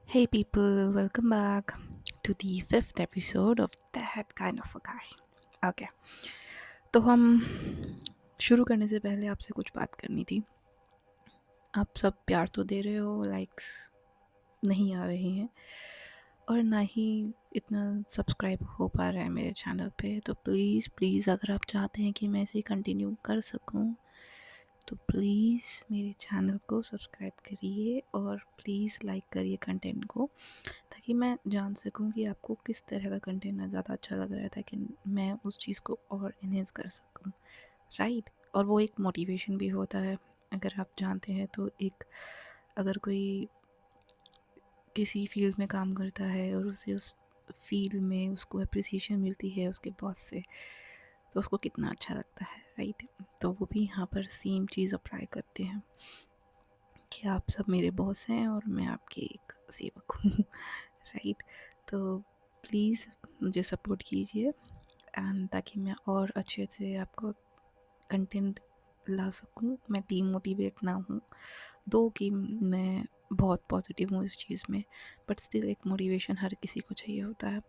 Hey people, welcome back to the fifth episode of That Kind of a Guy. Okay, तो हम शुरू करने से पहले आपसे कुछ बात करनी थी। आप सब प्यार तो दे रहे हो, लाइक्स नहीं आ रहे हैं और ना ही इतना सब्सक्राइब हो पा रहा है मेरे चैनल पे। तो प्लीज़ अगर आप चाहते हैं कि मैं इसे कंटिन्यू कर सकूं तो प्लीज़ मेरे चैनल को सब्सक्राइब करिए और प्लीज़ लाइक करिए कंटेंट को, ताकि मैं जान सकूं कि आपको किस तरह का कंटेंट ज़्यादा अच्छा लग रहा है, ताकि मैं उस चीज़ को और इन्हेंस कर सकूं, राइट। और वो एक मोटिवेशन भी होता है। अगर आप जानते हैं तो एक अगर कोई किसी फील्ड में काम करता है और उसे उस फील्ड में उसको अप्रिसिएशन मिलती है उसके बॉस से, तो उसको कितना अच्छा लगता है, राइट। तो वो भी यहाँ पर सेम चीज़ अप्लाई करते हैं कि आप सब मेरे बॉस हैं और मैं आपकी एक सेवक हूँ राइट। तो प्लीज़ मुझे सपोर्ट कीजिए एंड ताकि मैं और अच्छे से आपको कंटेंट ला सकूँ, मैं डीमोटिवेट ना हूँ। दो कि मैं बहुत पॉजिटिव हूँ इस चीज़ में, बट स्टिल एक मोटिवेशन हर किसी को चाहिए होता है।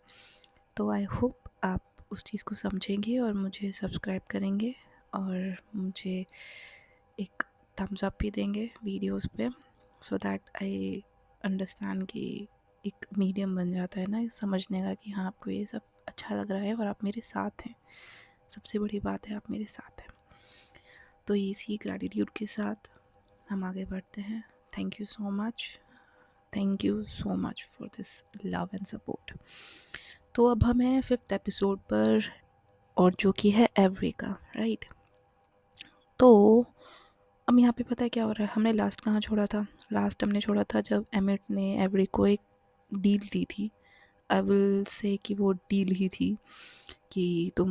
तो आई होप आप उस चीज़ को समझेंगे और मुझे सब्सक्राइब करेंगे और मुझे एक थम्स अप भी देंगे वीडियोस पे, सो दैट आई अंडरस्टैंड कि एक मीडियम बन जाता है ना समझने का कि हाँ आपको ये सब अच्छा लग रहा है और आप मेरे साथ हैं। सबसे बड़ी बात है आप मेरे साथ हैं। तो इसी ग्रैटिट्यूड के साथ हम आगे बढ़ते हैं। Thank you so much, thank you so much for this love and support. तो अब हम हैं फिफ्थ एपिसोड पर, और जो कि है एवरी का, राइट। तो अब यहाँ पे पता है क्या हो रहा है, हमने लास्ट कहाँ छोड़ा था। लास्ट हमने छोड़ा था जब एमिट ने एवरी को एक डील दी थी। आई विल से कि वो डील ही थी कि तुम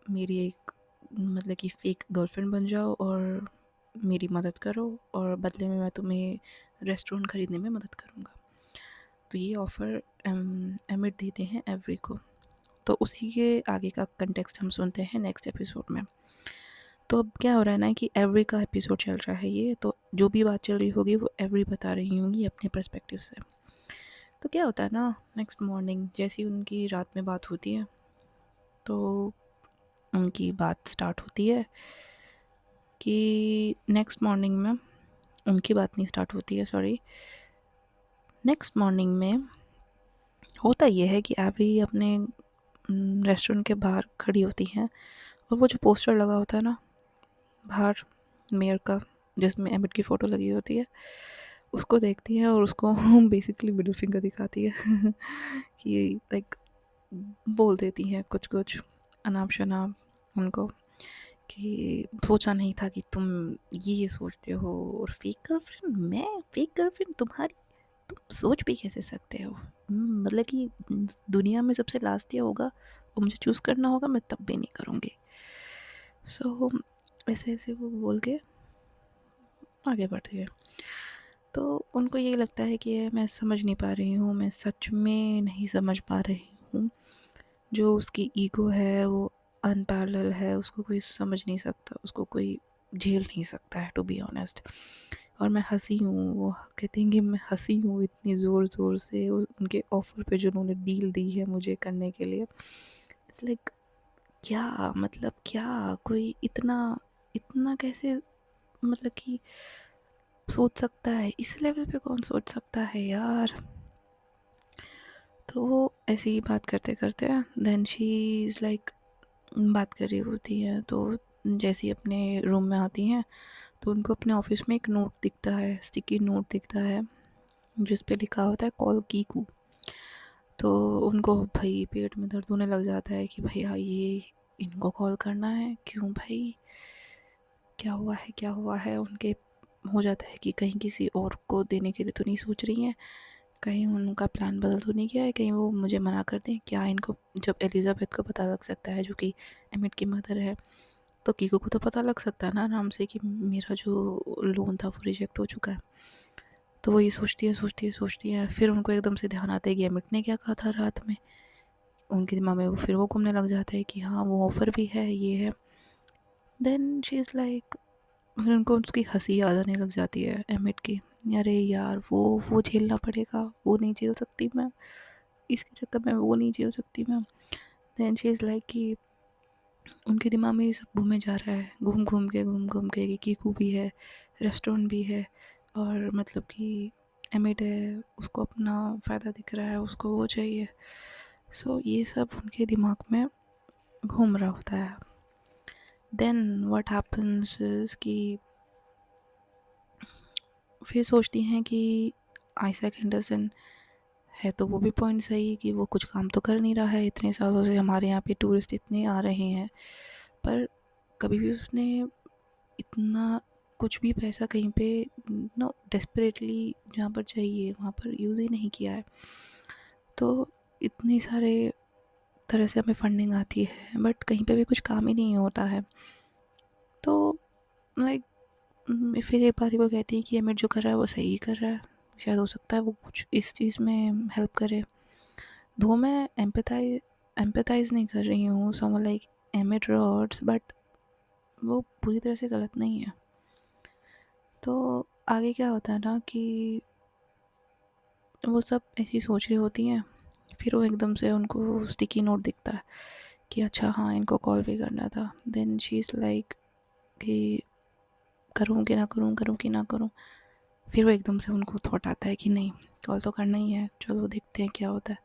मेरी एक मतलब कि फेक गर्लफ्रेंड बन जाओ और मेरी मदद करो और बदले में मैं तुम्हें रेस्टोरेंट ख़रीदने में मदद करूँगा। तो ये ऑफ़र एमिट देते हैं एवरी को। तो उसी के आगे का कंटेक्स्ट हम सुनते हैं नेक्स्ट एपिसोड में। तो अब क्या हो रहा है ना कि एवरी का एपिसोड चल रहा है ये, तो जो भी बात चल रही होगी वो एवरी बता रही होंगी अपने पर्सपेक्टिव से। तो क्या होता है ना, नेक्स्ट मॉर्निंग जैसी उनकी रात में बात होती है तो उनकी बात स्टार्ट होती है कि नेक्स्ट मॉर्निंग में उनकी बात नहीं स्टार्ट होती है, सॉरी। नेक्स्ट मॉर्निंग में होता ये है कि एवरी अपने रेस्टोरेंट के बाहर खड़ी होती हैं और वो जो पोस्टर लगा होता है ना बाहर मेयर का, जिसमें एमिट की फ़ोटो लगी होती है, उसको देखती है और उसको बेसिकली मिडिल फिंगर दिखाती है कि लाइक बोल देती हैं कुछ कुछ अनाप शनाप उनको कि सोचा नहीं था कि तुम ये सोचते हो, और फेक गर्लफ्रेंड, मैं फेक गर्लफ्रेंड तुम्हारी, तुम सोच भी कैसे सकते हो। मतलब कि दुनिया में सबसे लास्ट ईयर होगा वो मुझे चूज़ करना होगा, मैं तब भी नहीं करूँगी। सो ऐसे ऐसे वो बोल के आगे बढ़ गए। तो उनको ये लगता है कि मैं समझ नहीं पा रही हूँ, मैं सच में नहीं समझ पा रही हूँ। जो उसकी ईगो है वो अनपैरेलल है, उसको कोई समझ नहीं सकता, उसको कोई झेल नहीं सकता है, टू बी ऑनेस्ट। और मैं हंसी हूँ, वो कहती हैं कि मैं हंसी हूँ इतनी ज़ोर ज़ोर से उनके ऑफ़र पे जो उन्होंने डील दी है मुझे करने के लिए। इट्स लाइक क्या मतलब, क्या कोई इतना इतना कैसे, मतलब कि सोच सकता है, इस लेवल पे कौन सोच सकता है यार। तो वो ऐसे ही बात करते करते देन शी इज़ लाइक बात कर रही होती हैं, तो जैसे ही अपने रूम में आती हैं तो उनको अपने ऑफिस में एक नोट दिखता है, स्टिकी नोट दिखता है जिस पे लिखा होता है कॉल कीकू। तो उनको भाई पेट में दर्द होने लग जाता है कि भैया ये इनको कॉल करना है, क्यों भाई, क्या हुआ है क्या हुआ है। उनके हो जाता है कि कहीं किसी और को देने के लिए तो नहीं सोच रही हैं, कहीं उनका प्लान बदल तो नहीं गया है, कहीं वो मुझे मना कर दें क्या। इनको जब एलिज़ाबेथ को पता लग सकता है, जो कि एमिट की मदर है, तो कीको को तो पता लग सकता है ना आराम से कि मेरा जो लोन था वो रिजेक्ट हो चुका है। तो वो ये सोचती है, फिर उनको एकदम से ध्यान आता है कि एमिट ने क्या कहा था रात में। उनके दिमाग में वो फिर वो घूमने लग जाता है कि हाँ वो ऑफ़र भी है, ये है। देन शी इज़ लाइक फिर उनको उसकी हंसी याद आने लग जाती है एमिट की। अरे यार वो झेलना पड़ेगा, वो नहीं झेल सकती मैं, इसके चक्कर में वो नहीं झेल सकती मैं। देन शी इज़ लाइक कि उनके दिमाग में ये सब घूमे जा रहा है, घूम घूम के कि कीकू भी है, रेस्टोरेंट भी है, और मतलब कि एमिट है, उसको अपना फ़ायदा दिख रहा है, उसको वो चाहिए। सो ये सब उनके दिमाग में घूम रहा होता है। देन व्हाट हैपन्स इज़ कि फिर सोचती हैं कि आइजैक एंडरसन है, तो वो भी पॉइंट सही कि वो कुछ काम तो कर नहीं रहा है, इतने सालों से हमारे यहाँ पे टूरिस्ट इतने आ रहे हैं, पर कभी भी उसने इतना कुछ भी पैसा कहीं पे नो डेस्परेटली जहाँ पर चाहिए वहाँ पर यूज़ ही नहीं किया है। तो इतनी सारे तरह से हमें फंडिंग आती है बट कहीं पे भी कुछ काम ही नहीं होता है। तो लाइक फिर एक बारी को कहती है कि अमित जो कर रहा है वो सही कर रहा है, शायद हो सकता है वो कुछ इस चीज़ में हेल्प करे। दो मैं एम्पैथाइज नहीं कर रही हूँ someone like emit rods, but वो पूरी तरह से गलत नहीं है। तो आगे क्या होता है ना कि वो सब ऐसी सोच रही होती हैं, फिर वो एकदम से उनको स्टिकी नोट दिखता है कि अच्छा हाँ इनको कॉल भी करना था। देन शी इज़ लाइक कि करूँ कि ना करूँ, करूँ कि ना करूँ। फिर वो एकदम से उनको थॉट आता है कि नहीं कॉल तो करना ही है, चलो देखते हैं क्या होता है।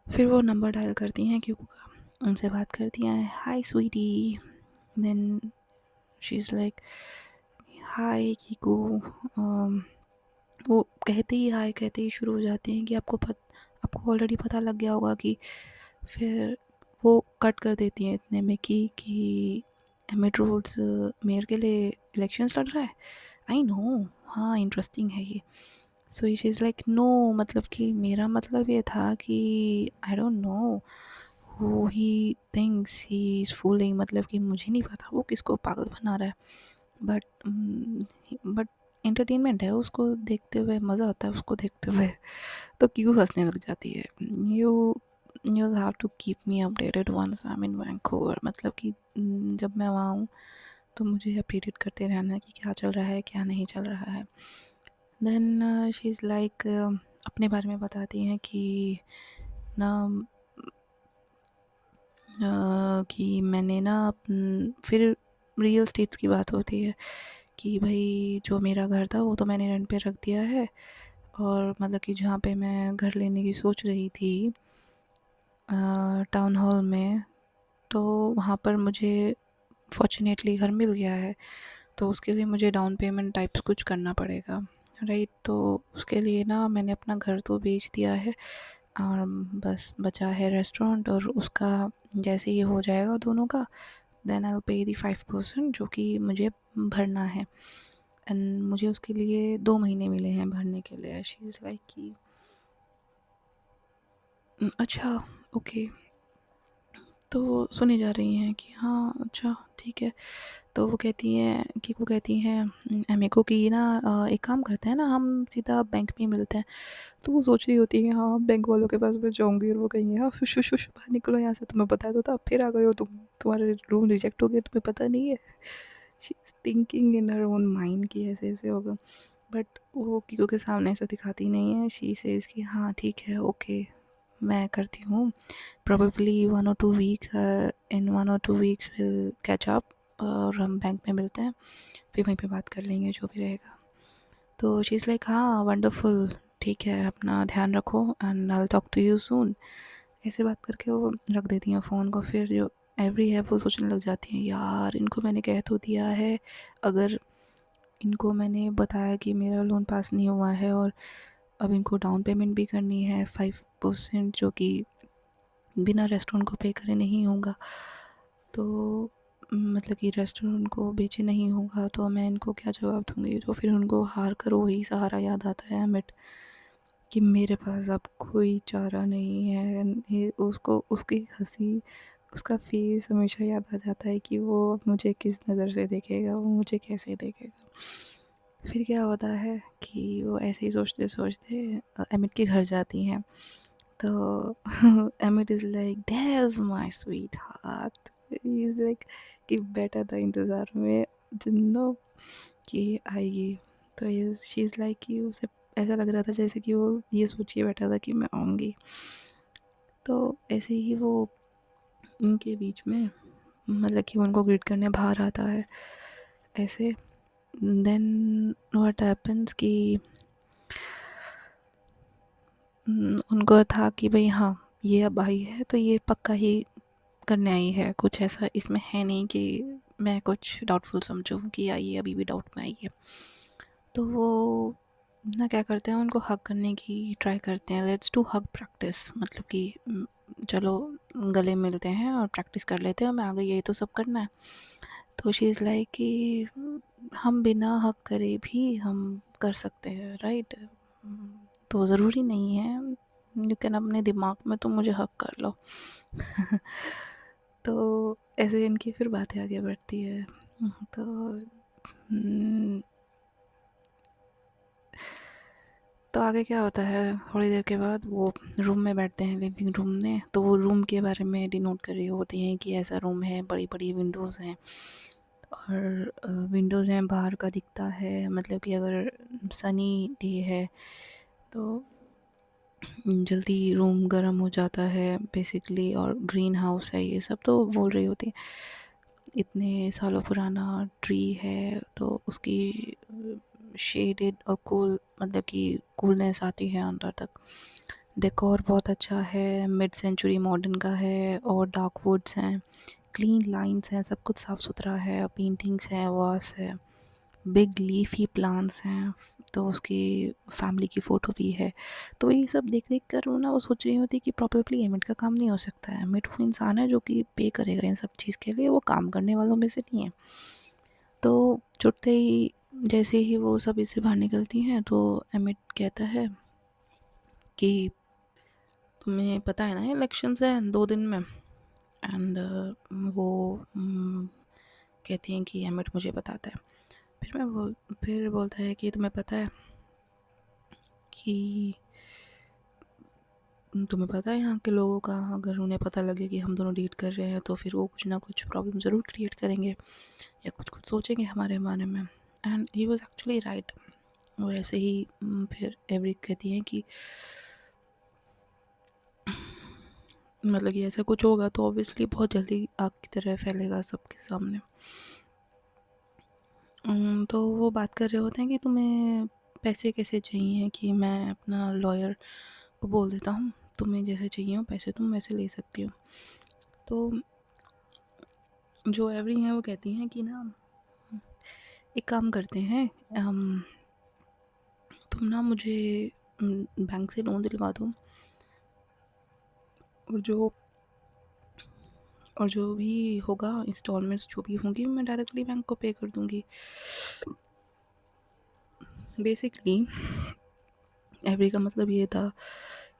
फिर वो नंबर डायल करती हैं क्यों का, उनसे बात करती हैं, hi sweetie. Then she is like hi Kiku. वो कहते ही हाय कहते ही शुरू हो जाते हैं कि आपको ऑलरेडी पता लग गया होगा कि, फिर वो कट कर देती हैं इतने में कि एमिट रोड्स मेयर के लिए इलेक्शंस लड़ रहा है। आई नो, हाँ इंटरेस्टिंग है ये। So she is like no, मतलब कि मेरा मतलब ये था कि I don't know who he thinks he is fooling, मतलब कि मुझे नहीं पता वो किसको पागल बना रहा है, बट एंटरटेनमेंट है, उसको देखते हुए मज़ा आता है उसको देखते हुए। तो क्यों हंसने लग जाती है। You you have to keep me updated once I am in Vancouver, मतलब कि जब मैं वहाँ हूँ तो मुझे अपडेटेड करते रहना है कि क्या चल रहा है क्या नहीं चल रहा है। देन शी इज़ लाइक अपने बारे में बताती हैं कि ना कि मैंने ना फिर रियल स्टेट्स की बात होती है कि भाई जो मेरा घर था वो तो मैंने रेंट पे रख दिया है, और मतलब कि जहाँ पे मैं घर लेने की सोच रही थी टाउन हॉल में, तो वहाँ पर मुझे फॉर्चुनेटली घर मिल गया है। तो उसके लिए मुझे डाउन पेमेंट टाइप्स कुछ करना पड़ेगा, राइट। तो उसके लिए ना मैंने अपना घर तो बेच दिया है, और बस बचा है रेस्टोरेंट, और उसका जैसे ये हो जाएगा दोनों का, देन आई विल पे दी 5% जो कि मुझे भरना है। एंड मुझे उसके लिए 2 महीने मिले हैं भरने के लिए। शी इज़ लाइक कि अच्छा ओके, तो सुनी जा रही हैं कि हाँ अच्छा ठीक है। तो वो कहती हैं कि वो कहती हैं एम को कि ना एक काम करते हैं ना, हम सीधा बैंक में ही मिलते हैं। तो वो सोच रही होती है कि हाँ बैंक वालों के पास मैं जाऊँगी, और वो कहेंगे हाँ शुश शुश शुश बाहर निकलो यहाँ से, तुम्हें बताया तो था, फिर आ गए हो तुम, तुम्हारे रूम रिजेक्ट हो गए, तुम्हें पता नहीं है। She is thinking in her own mind कि ऐसे ऐसे होगा, बट वो किको के सामने ऐसा दिखाती नहीं है। शी सेज कि हाँ ठीक है ओके मैं करती हूँ, probably 1 or 2 weeks in 1 or 2 weeks we'll catch up, और हम बैंक में मिलते हैं, फिर वहीं पे बात कर लेंगे जो भी रहेगा। तो शी इज़ लाइक हाँ वंडरफुल, ठीक है अपना ध्यान रखो and I will talk to you soon. ऐसे बात करके वो रख देती हैं फ़ोन को। फिर जो एवरी है वो सोचने लग जाती हैं यार इनको मैंने कह तो दिया है, अगर इनको मैंने बताया कि मेरा लोन पास नहीं हुआ है और अब इनको डाउन पेमेंट भी करनी है 5%, जो कि बिना रेस्टोरेंट को पे करे नहीं होगा, तो मतलब कि रेस्टोरेंट को बेचे नहीं होगा, तो मैं इनको क्या जवाब दूँगी। तो फिर उनको हार कर वही सहारा याद आता है अमिट, कि मेरे पास अब कोई चारा नहीं है। ये उसको उसकी हंसी, उसका फेस हमेशा याद आ जाता है कि वो अब मुझे किस नज़र से देखेगा, वो मुझे कैसे देखेगा। फिर क्या होता है कि वो ऐसे ही सोचते सोचते अमित के घर जाती हैं। तो Amit is like that's my sweet heart, he is like कि बैठा था इंतज़ार में, जिन्नो कि आएगी। तो ये शी इज़ लाइक कि उसे ऐसा लग रहा था जैसे कि वो ये सोचिए बैठा था कि मैं आऊँगी। तो ऐसे ही वो उनके बीच में मतलब कि उनको ग्रीट करने बाहर आता है ऐसे। देन व्हाट हैपन्स कि उनको था कि भाई हाँ ये अब आई है तो ये पक्का ही करने आई है, कुछ ऐसा इसमें है नहीं कि मैं कुछ डाउटफुल समझूं कि आई अभी भी डाउट में आई है। तो वो ना क्या करते हैं, उनको हग करने की ट्राई करते हैं। लेट्स डू हग प्रैक्टिस, मतलब कि चलो गले मिलते हैं और प्रैक्टिस कर लेते हैं, मैं आ गई यही तो सब करना है। तो शी इज़ लाइक कि हम बिना हग करे भी हम कर सकते हैं, राइट? तो ज़रूरी नहीं है, यू कैन अपने दिमाग में तो मुझे हग कर लो। तो ऐसे इनकी फिर बातें आगे बढ़ती है। तो तो आगे क्या होता है, थोड़ी देर के बाद वो रूम में बैठते हैं, लिविंग रूम में। तो वो रूम के बारे में डिनोट कर रही होती हैं कि ऐसा रूम है, बड़ी बड़ी विंडोज़ हैं और विंडोज़ हैं, बाहर का दिखता है, मतलब कि अगर सनी डे है तो जल्दी रूम गर्म हो जाता है बेसिकली, और ग्रीन हाउस है ये सब। तो बोल रही होती इतने सालों पुराना ट्री है तो उसकी शेडेड और कूल, मतलब कि कूलनेस आती है अंदर तक। डेकोर बहुत अच्छा है, मिड सेंचुरी मॉडर्न का है, और डार्क वुड्स हैं, क्लीन लाइंस हैं, सब कुछ साफ़ सुथरा है, पेंटिंग्स हैं, वास है, बिग लीफी प्लांट्स हैं। तो उसकी फैमिली की फ़ोटो भी है। तो ये सब देख देख कर वो ना वो सोच रही होती कि प्रॉबेबली एमिट का काम नहीं हो सकता है। एमिट वो इंसान है जो कि पे करेगा इन सब चीज़ के लिए, वो काम करने वालों में से नहीं है। तो छुटते ही जैसे ही वो सब इससे बाहर निकलती हैं तो एमिट कहता है कि तुम्हें पता है ना इलेक्शंस है 2 दिन में। एंड वो कहती हैं कि एमिट मुझे बताता है। फिर बोलता है कि तुम्हें पता है कि तुम्हें पता है यहाँ के लोगों का, अगर उन्हें पता लगे कि हम दोनों डेट कर रहे हैं तो फिर वो कुछ ना कुछ प्रॉब्लम ज़रूर क्रिएट करेंगे या कुछ कुछ सोचेंगे हमारे बारे में। And he was actually right. और ऐसे ही फिर एवरी कहती हैं कि मतलब कि ऐसा कुछ होगा तो ऑब्वियसली बहुत जल्दी आग की तरह फैलेगा सबके सामने। तो वो बात कर रहे होते हैं कि तुम्हें पैसे कैसे चाहिए, कि मैं अपना लॉयर को बोल देता हूँ, तुम्हें जैसे चाहिए हो पैसे तुम वैसे ले सकती हो। तो जो एवरी हैं वो कहती हैं कि ना एक काम करते हैं, तुम ना मुझे बैंक से लोन दिलवा दो, और जो भी होगा इंस्टॉलमेंट्स जो भी होंगी मैं डायरेक्टली बैंक को पे कर दूंगी। बेसिकली एवरी का मतलब ये था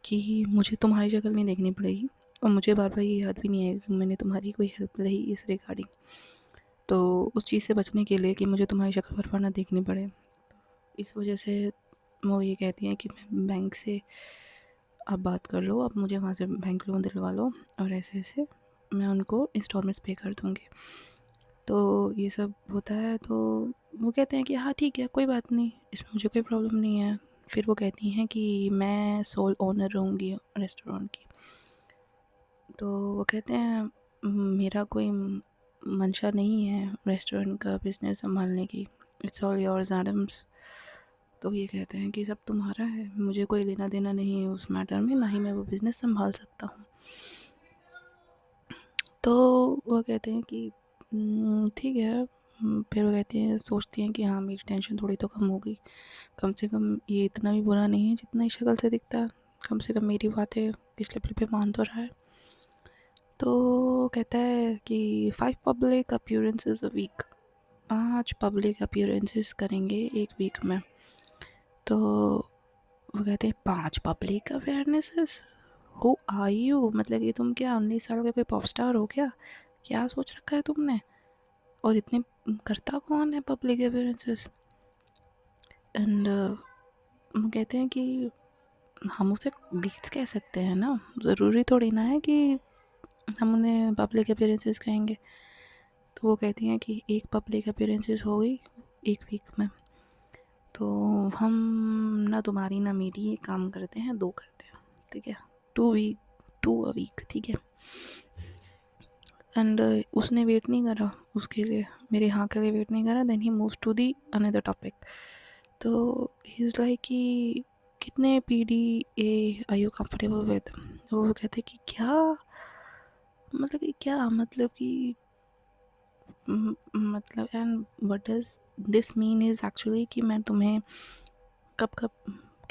कि मुझे तुम्हारी शक्ल नहीं देखनी पड़ेगी, और मुझे बार बार ये याद भी नहीं है कि मैंने तुम्हारी कोई हेल्प ली इस रिगार्डिंग। तो उस चीज़ से बचने के लिए कि मुझे तुम्हारी शक्ल बार बार ना देखनी पड़े, इस वजह से वो ये कहती हैं कि मैं बैंक से आप बात कर लो, आप मुझे वहाँ से बैंक लोन दिलवा लो, और ऐसे ऐसे मैं उनको इंस्टॉलमेंट्स पे कर दूँगी। तो ये सब होता है तो वो कहते हैं कि हाँ ठीक है, कोई बात नहीं, इसमें मुझे कोई प्रॉब्लम नहीं है। फिर वो कहती हैं कि मैं सोल ओनर रहूँगी रेस्टोरेंट की। तो वो कहते हैं मेरा कोई मंशा नहीं है रेस्टोरेंट का बिज़नेस संभालने की, इट्स ऑल योर्स एडम्स। तो ये कहते हैं कि सब तुम्हारा है, मुझे कोई लेना देना नहीं है उस मैटर में, ना ही मैं वो बिज़नेस संभाल सकता हूँ। तो वो कहते हैं कि ठीक है। फिर वो कहती हैं, सोचती हैं कि हाँ मेरी टेंशन थोड़ी तो कम होगी, कम से कम ये इतना भी बुरा नहीं है जितना इस शक्ल से दिखता है, कम से कम मेरी बातें इस लेवल पे मान तो रहा है। तो कहता है कि 5 public appearances a week, 5 public appearances करेंगे एक वीक में। तो वो कहते हैं 5 public awarenesses, who are you, मतलब कि तुम क्या 19 साल का कोई पॉप स्टार हो क्या सोच रखा है तुमने, और इतने करता कौन है पब्लिक अवेयरेंसेस। एंड वो कहते हैं कि हम उसे डेट्स कह सकते हैं ना, ज़रूरी थोड़ी ना है कि हम उन्हें पब्लिक अपेयरेंसेस कहेंगे। तो वो कहती हैं कि एक पब्लिक अपीयरेंसेस हो गई एक वीक में, तो हम ना तुम्हारी ना मेरी एक काम करते हैं, 2 करते हैं, ठीक है, 2 अ वीक, ठीक है। एंड उसने वेट नहीं करा उसके लिए, मेरे हाँ के लिए वेट नहीं करा। Then he moves to the another topic. तो ही इज़ लाइक कि कितने PDA are you comfortable with. वो कहते कि क्या मतलब कि मतलब and what does this mean is actually कि मैं तुम्हें कब कब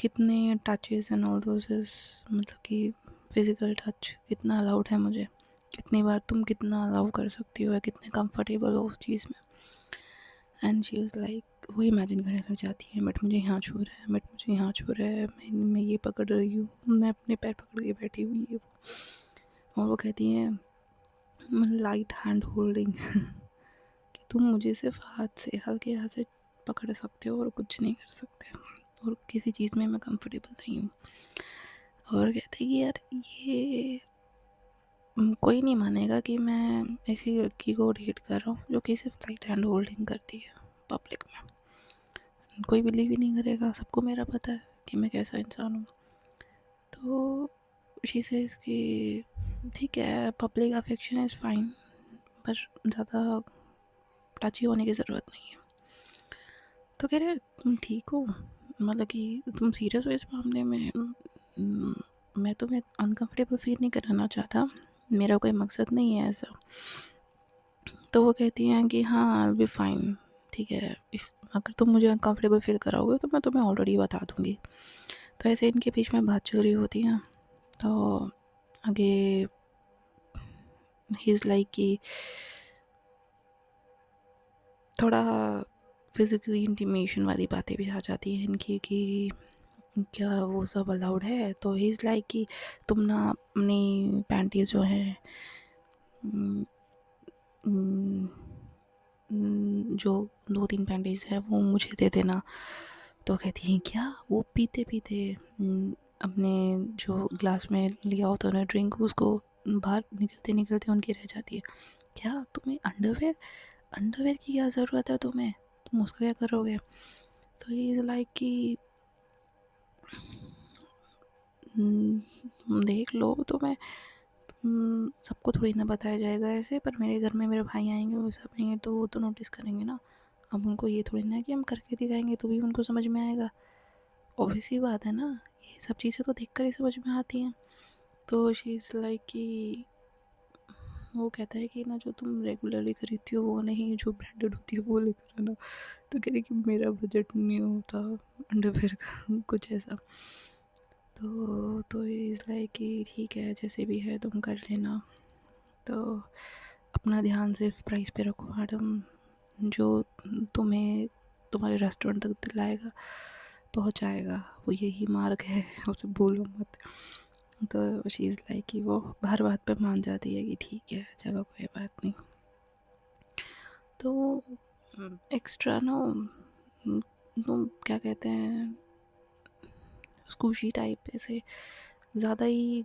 कितने touches and all those is, मतलब कि फिज़िकल टच कितना अलाउड है मुझे, कितनी बार तुम कितना अलाउ कर सकती हो, या कितने कंफर्टेबल हो उस चीज़ में। एंड शी वाज लाइक, वो इमेजिन करने लग जाती है, बट मुझे यहाँ छू रहा है, बट मुझे यहाँ छू रहा है, मैं ये पकड़ रही हूँ, मैं अपने पैर पकड़ के बैठी हुई है। और वो कहती है लाइट हैंड होल्डिंग कि तुम मुझे सिर्फ हाथ से, हल्के हाथ से पकड़ सकते हो और कुछ नहीं कर सकते, और किसी चीज़ में मैं कंफर्टेबल नहीं हूँ। और कहते कि यार ये कोई नहीं मानेगा कि मैं ऐसी लड़की को डेट कर रहा हूँ जो कि सिर्फ लाइट हैंड होल्डिंग करती है पब्लिक में। कोई बिलीव ही नहीं करेगा, सबको मेरा पता है कि मैं कैसा इंसान हूँ। तो शी सेज कि ठीक है, पब्लिक अफेक्शन इज़ फाइन, पर ज़्यादा टची होने की ज़रूरत नहीं है। तो कह रहे तुम ठीक हो, मतलब कि तुम सीरियस हो इस मामले में। मैं तुम्हें अनकंफर्टेबल फील नहीं कराना चाहता, मेरा कोई मकसद नहीं है ऐसा। तो वो कहती हैं कि हाँ आई विल बी फाइन, ठीक है, अगर तुम मुझे अनकंफर्टेबल फील कराओगे तो मैं तुम्हें ऑलरेडी बता दूँगी। तो ऐसे इनके बीच में बात चल रही होती है। तो आगे ही इज़ लाइक कि थोड़ा फिज़िकली इंटीमेशन वाली बातें भी आ जाती हैं इनकी कि क्या वो सब अलाउड है। तो ही इज़ लाइक कि तुम ना अपनी पैंटीज़ जो हैं जो 2-3 पैंटीज़ हैं वो मुझे दे देना। तो कहती हैं क्या, वो पीते पीते अपने जो ग्लास में लिया होता है ना ड्रिंक, उसको बाहर निकलते निकलते उनकी रह जाती है। क्या तुम्हें अंडरवेयर अंडरवेयर की क्या ज़रूरत है, तुम्हें, तुम उसका क्या करोगे। तो ये लाइक कि देख लो, तुम्हें सबको थोड़ी ना बताया जाएगा ऐसे, पर मेरे घर में मेरे भाई आएंगे, वो सब आएंगे, तो वो तो नोटिस करेंगे ना। अब उनको ये थोड़ी ना कि हम करके दिखाएंगे तो भी उनको समझ में आएगा, ऑब्वियस ही बात है ना, ये सब चीज़ें तो देख कर ही समझ में आती हैं। तो शी इज़ लाइक कि वो कहता है कि ना जो तुम रेगुलरली खरीदती हो वो नहीं, जो ब्रांडेड होती है वो लेकर आना। तो कह रही कि मेरा बजट नहीं होता अंडरवेयर का कुछ ऐसा। तो इज़ लाइक कि ठीक है, जैसे भी है तुम कर लेना, तो अपना ध्यान सिर्फ प्राइस पे रखो मैडम, जो तुम्हें तुम्हारे रेस्टोरेंट तक दिलाएगा पहुंचाएगा, वो यही मार्ग है, उसे भूलो मत। तो शी इज़ लाइक कि वो हर बात पे मान जाती है कि ठीक है चलो कोई बात नहीं। तो एक्स्ट्रा ना तुम क्या कहते हैं, स्कूशी टाइप ऐसे ज़्यादा ही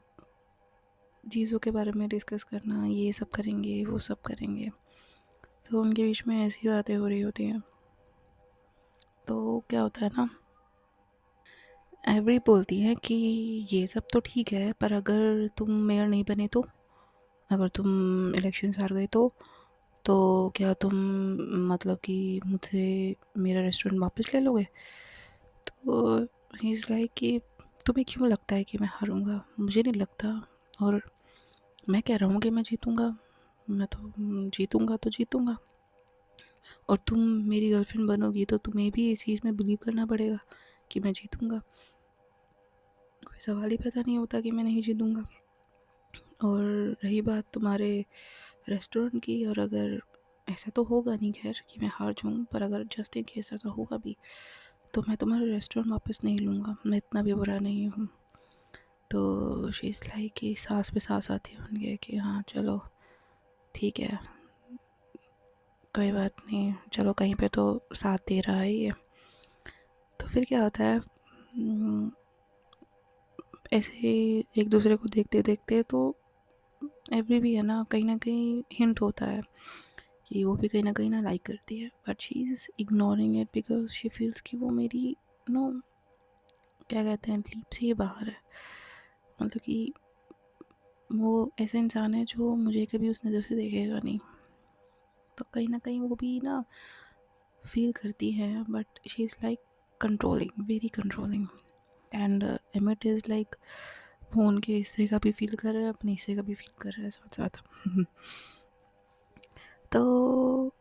चीज़ों के बारे में डिस्कस करना, ये सब करेंगे वो सब करेंगे, तो उनके बीच में ऐसी बातें हो रही होती हैं। तो क्या होता है ना, एवरी बोलती है कि ये सब तो ठीक है, पर अगर तुम मेयर नहीं बने तो, अगर तुम इलेक्शन हार गए तो क्या तुम मतलब कि मुझसे मेरा रेस्टोरेंट वापस ले लोगे। तो ही इज़ लाइक कि तुम्हें क्यों लगता है कि मैं हारूंगा, मुझे नहीं लगता, और मैं कह रहा हूँ कि मैं जीतूंगा, मैं तो जीतूंगा तो जीतूंगा, और तुम मेरी गर्लफ्रेंड बनोगी तो तुम्हें भी इस चीज़ में बिलीव करना पड़ेगा कि मैं जीतूंगा। कोई सवाल ही पैदा नहीं होता कि मैं नहीं जीतूंगा। और रही बात तुम्हारे रेस्टोरेंट की, और अगर ऐसा तो होगा नहीं खैर कि मैं हार जाऊँ, पर अगर जस्ट इन केस ऐसा होगा भी तो मैं तुम्हारा रेस्टोरेंट वापस नहीं लूँगा, मैं इतना भी बुरा नहीं हूँ। तो शी इज़ लाइक कि सांस पे सांस आती है उनके कि हाँ चलो ठीक है, कोई बात नहीं, चलो कहीं पे तो साथ दे रहा है ये। तो फिर क्या होता है, ऐसे ही एक दूसरे को देखते देखते तो एवरी भी है ना कहीं हिंट होता है कि वो भी कहीं ना लाइक करती है, but she is ignoring it because she feels कि वो मेरी नो क्या कहते हैं लीप से ही बाहर है। मतलब कि वो ऐसा इंसान है जो मुझे कभी उस नज़र से देखेगा नहीं, तो कहीं ना कहीं वो भी ना फील करती है, but she is like controlling, very controlling. And emit is like phone के हिस्से का भी फील कर रहा है, अपने हिस्से का भी फील कर रहा है साथ साथ। तो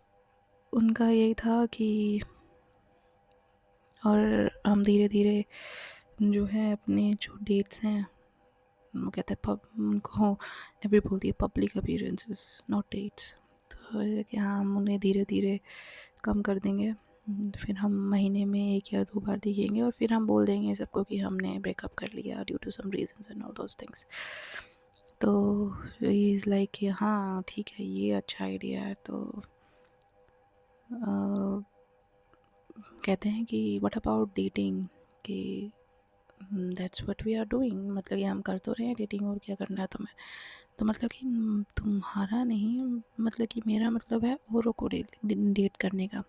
उनका यही था कि और हम धीरे धीरे जो है अपने जो डेट्स हैं वो कहते हैं उनको एवरी बोलती है पब्लिक अपीयरेंसेस नॉट डेट्स, तो ये कि हाँ हम उन्हें धीरे धीरे कम कर देंगे। फिर हम महीने में 1 या 2 बार दिखेंगे और फिर हम बोल देंगे सबको कि हमने ब्रेकअप कर लिया due to some reasons and all those things. तो ही इज़ लाइक कि हाँ ठीक है ये अच्छा आइडिया है। तो कहते हैं कि व्हाट अबाउट डेटिंग, कि that's what we are doing, मतलब कि हम कर तो रहे हैं डेटिंग, और क्या करना है तुम्हें। तो मतलब कि तुम्हारा नहीं, मतलब कि मेरा मतलब है औरों को डेट करने का।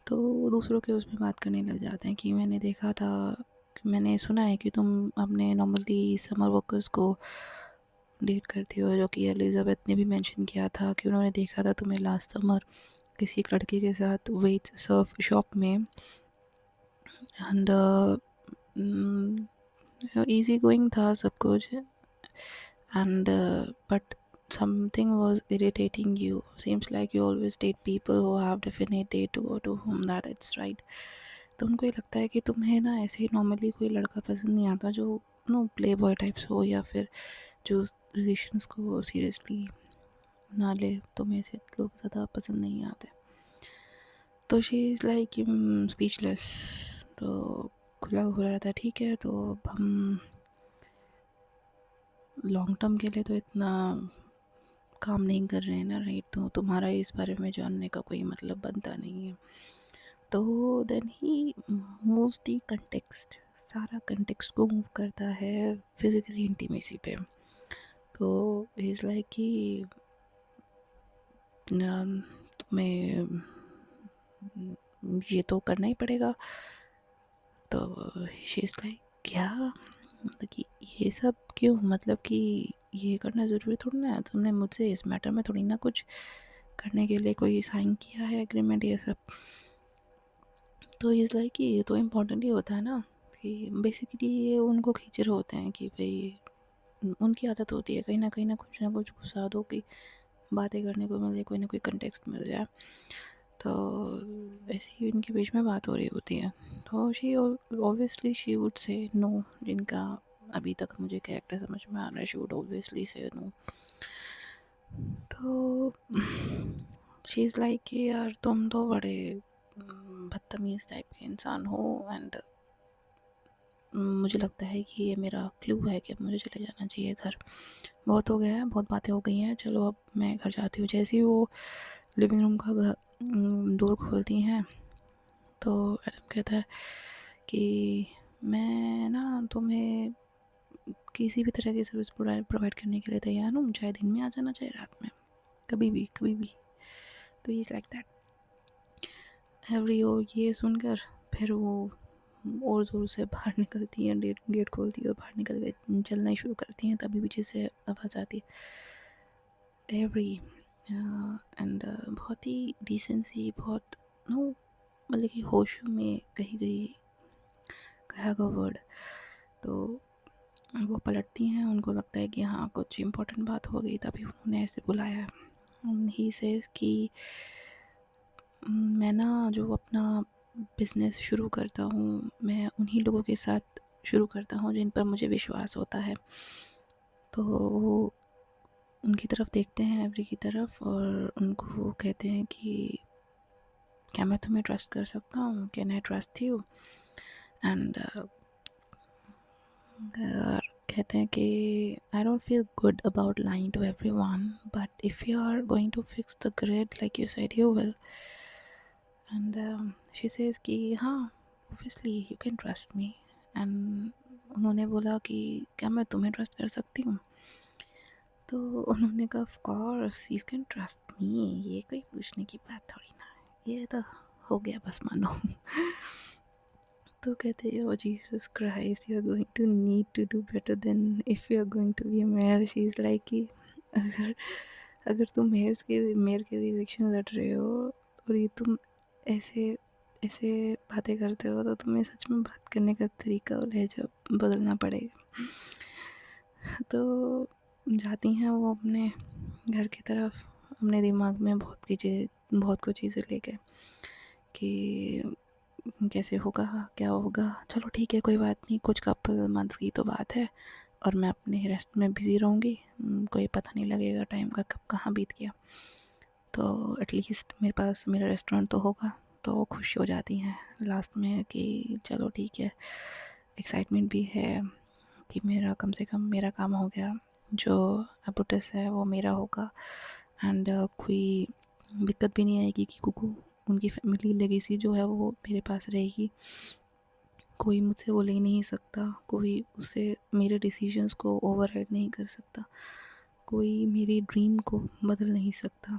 तो दूसरों के उसमें बात करने लग जाते हैं कि मैंने देखा था, मैंने सुना है कि तुम अपने नॉर्मली समर वर्कर्स को डेट करती हो, जो कि एलिजाबेथ ने भी मेंशन किया था कि उन्होंने देखा था तुम्हें लास्ट समर किसी एक लड़के के साथ वेट सर्फ शॉप में। एंड इजी गोइंग था सब कुछ, and but something was irritating you. Seems like you always date people who have definite date to whom that it's right. तो उनको ये लगता है कि तुम्हें ना ऐसे ही नॉर्मली कोई लड़का पसंद नहीं आता जो नो प्ले बॉय टाइप्स हो, या फिर जो रिलेशंस को सीरियसली ना ले, तुम्हें ऐसे लोग ज़्यादा पसंद नहीं आते। तो शी इज़ लाइक स्पीचलेस। तो खुला खुला रहता है ठीक है, तो अब हम लॉन्ग टर्म के लिए तो इतना काम नहीं कर रहे हैं ना, राइट। तो तुम्हारा इस बारे में जानने का कोई मतलब बनता नहीं है। तो then he moves the context, सारा कंटेक्स्ट को मूव करता है फिजिकली इंटीमेसी पे। तो इज़ लाइक कि तुम्हें ये तो करना ही पड़ेगा। तो शी इज़ लाइक क्या, मतलब कि ये सब क्यों, मतलब कि ये करना ज़रूरी थोड़ी ना है, तुमने मुझसे इस मैटर में थोड़ी ना कुछ करने के लिए कोई साइन किया है एग्रीमेंट ये सब। तो इज़ लाइक कि ये तो इम्पोर्टेंट ही होता है ना, कि बेसिकली ये उनको खींच रहे होते हैं कि भाई उनकी आदत होती है कहीं ना कुछ घुसा दो कि बातें करने को मिल जाए, कोई ना कोई कंटेक्स्ट मिल जाए। तो ऐसे ही इनके बीच में बात हो रही होती है। तो she obviously she would say no, जिनका अभी तक मुझे कैरेक्टर समझ में आ रहा है, शी वुड ऑब्वियसली से नो। तो शी इज़ लाइक कि यार तुम तो बड़े बदतमीज़ टाइप के इंसान हो, एंड मुझे लगता है कि ये मेरा क्लू है कि अब मुझे चले जाना चाहिए घर, बहुत हो गया है, बहुत बातें हो गई हैं, चलो अब मैं घर जाती हूँ। जैसे ही वो लिविंग रूम का डोर खोलती हैं तो एडम कहता है कि मैं ना तुम्हें किसी भी तरह की सर्विस प्रोवाइड करने के लिए तैयार हूँ, चाहे दिन में आ जाना चाहे रात में, कभी भी कभी भी। तो इज़ लाइक दैट एवरी ओ। ये सुनकर फिर वो और ज़ोर से बाहर निकलती हैं, गेट खोलती है और बाहर निकल के चलना ही शुरू करती हैं, तभी पीछे से आवाज़ आती है एवरी। एंड बहुत ही डिसेंसी, बहुत नो, मतलब कि होश में कही गई कहा गया वर्ड। तो वो पलटती हैं, उनको लगता है कि हाँ कुछ इम्पोर्टेंट बात हो गई तभी उन्होंने ऐसे बुलाया है। ही सेज कि मैं ना जो अपना बिज़नेस शुरू करता हूँ, मैं उन्हीं लोगों के साथ शुरू करता हूँ जिन पर मुझे विश्वास होता है। तो वो उनकी तरफ देखते हैं, एवरी की तरफ, और उनको कहते हैं कि क्या मैं तुम्हें ट्रस्ट कर सकता हूँ, can I trust you. And कहते हैं कि I don't feel good about lying to everyone, but if you are going to fix the grid like you said you will. And she says कि हाँ obviously you can trust me. And उन्होंने बोला कि क्या मैं तुम्हें trust कर सकती हूँ। तो उन्होंने कहा of course you can trust मी, ये कोई पूछने की बात थोड़ी ना है, ये तो हो गया बस मानो। तो कहते हैं oh Jesus Christ you are going to need to do better than if you are going to be a mayor. She is like कि अगर अगर तुम मेयर के लिए इलेक्शन लड़ रहे हो और ये तुम ऐसे ऐसे बातें करते हो, तो तुम्हें सच में बात करने का तरीका और लहजा बदलना पड़ेगा। तो जाती हैं वो अपने घर की तरफ, अपने दिमाग में बहुत कुछ चीज़ें लेके कि कैसे होगा, क्या होगा, चलो ठीक है कोई बात नहीं, कुछ कपल मंथ्स की तो बात है और मैं अपने रेस्ट में बिज़ी रहूँगी, कोई पता नहीं लगेगा टाइम का कब कहाँ बीत गया। तो एटलीस्ट मेरे पास मेरा रेस्टोरेंट तो होगा। तो वो खुश हो जाती हैं लास्ट में कि चलो ठीक है, एक्साइटमेंट भी है कि मेरा कम से कम मेरा काम हो गया, जो अबुटस है वो मेरा होगा एंड कोई दिक्कत भी नहीं आएगी कि कुकू उनकी फैमिली लेगेसी जो है वो मेरे पास रहेगी। कोई मुझसे वो ले नहीं सकता, कोई उसे मेरे डिसीजंस को ओवरराइड नहीं कर सकता, कोई मेरी ड्रीम को बदल नहीं सकता,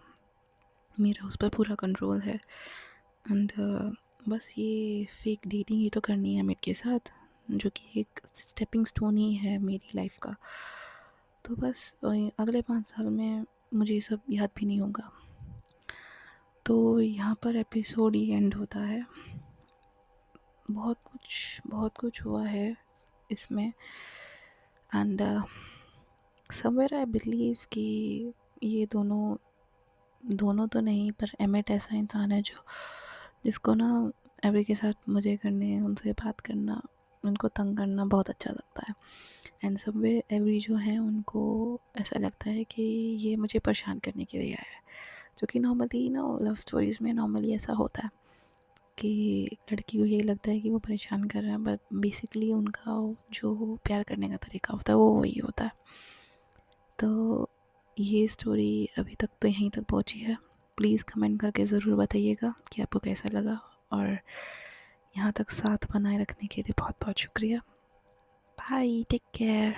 मेरा उस पर पूरा कंट्रोल है। एंड बस ये फेक डेटिंग ही तो करनी है अमित के साथ, जो कि एक स्टेपिंग स्टोन ही है मेरी लाइफ का। तो बस अगले 5 साल में मुझे ये सब याद भी नहीं होगा। तो यहाँ पर एपिसोड ही एंड होता है। बहुत कुछ हुआ है इसमें एंड समवेयर आई बिलीव कि ये दोनों तो नहीं पर एमिट ऐसा इंसान है जो जिसको ना एवरी के साथ मज़े करने, उनसे बात करना, उनको तंग करना बहुत अच्छा लगता है। एंड समवे एवरी जो है उनको ऐसा लगता है कि ये मुझे परेशान करने के लिए आया है, जो कि नॉर्मली ना लव स्टोरीज़ में नॉर्मली ऐसा होता है कि लड़की को ये लगता है कि वो परेशान कर रहा है, बट बेसिकली उनका जो प्यार करने का तरीका होता है वो वही होता है। तो ये स्टोरी अभी तक तो यहीं तक पहुंची है। प्लीज़ कमेंट करके ज़रूर बताइएगा कि आपको कैसा लगा, और यहाँ तक साथ बनाए रखने के लिए बहुत बहुत शुक्रिया। Bye, take care.